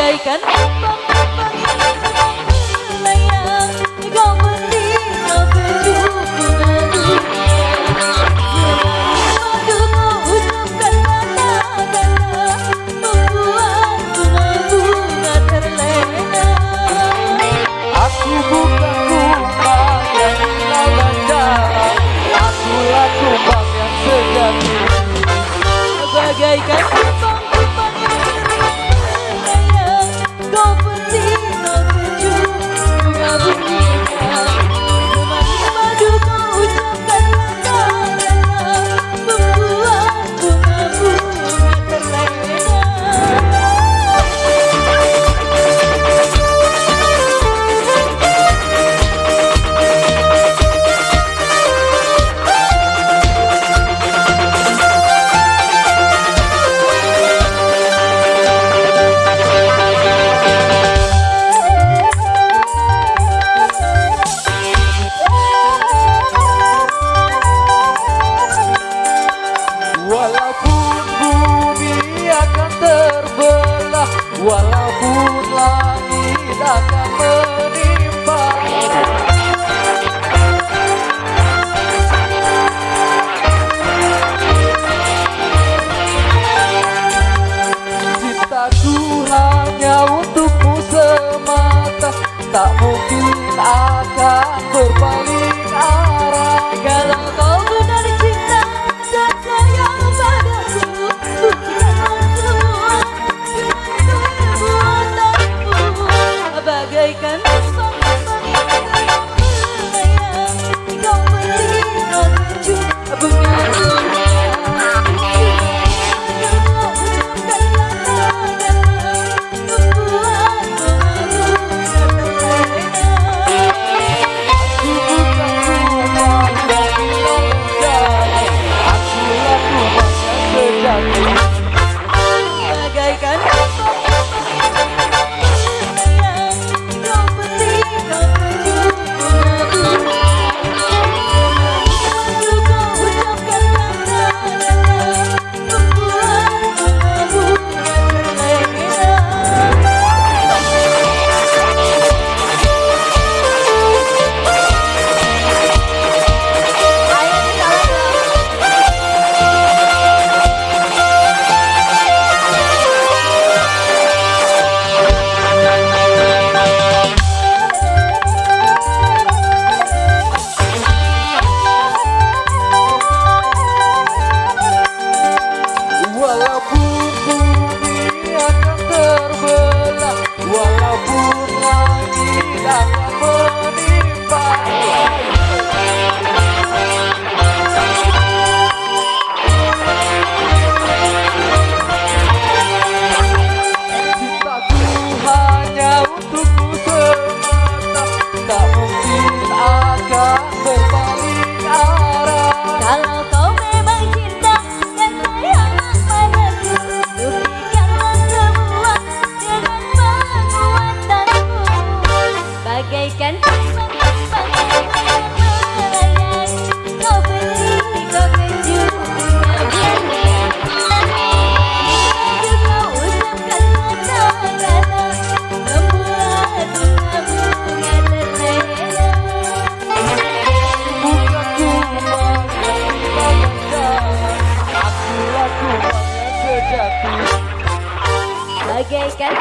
bagaikan melayang kau meninggal kecukup bunga-bunga. Madu kau ucapkan kata-kata membuat bunga-bunga terlena. Aku bukan kumbang yang dilawan jalan, akulah kumbang yang sejati. Bagaikan kumbang-kumbang yang melayang kau meninggal kecukup bunga-bunga. Semakin madu kau ucapkan kata-kata membuat bunga-bunga terlena. Walaupun bumi akan terbelah, walaupun langit akan menimpa, cintaku hanya untukmu semata, tak mungkin akan berpaling arah. Kalau kau benar cinta dan sayang padaku, buktikan semua dengan perbuatanmu. Bagaikan kumbang-kumbang yang melayang, kau meninggal kecukup bunga-bunga. Kau ucapkan kata-kata membuat bunga-bunga terlena. Aku bukan kumbang yang dilawan jalan, akulah kumbang yang sejati. Bagaikan melayang, kau meninggal kecukup bunga-bunga. Madu kau ucapkan kata-kata membuat bunga-bunga terlena. Walaupun bumi akan terbelah, walaupun langit akan menimpa, cintaku hanya untukmu semata, tak mungkin akan berpaling arah. Kalau kau memang cinta dan sayang padaku, buktikanlah semua dengan perbuatanmu. Bagaikan kumbang-kumbang yang melayang, kau meninggal kecukup bunga-bunga. Madu kau ucapkan kata-kata membuat bunga-bunga terlena. Bukan kumbang yang dilawan jalan, akulah kumbang yang sejati. Bagaikan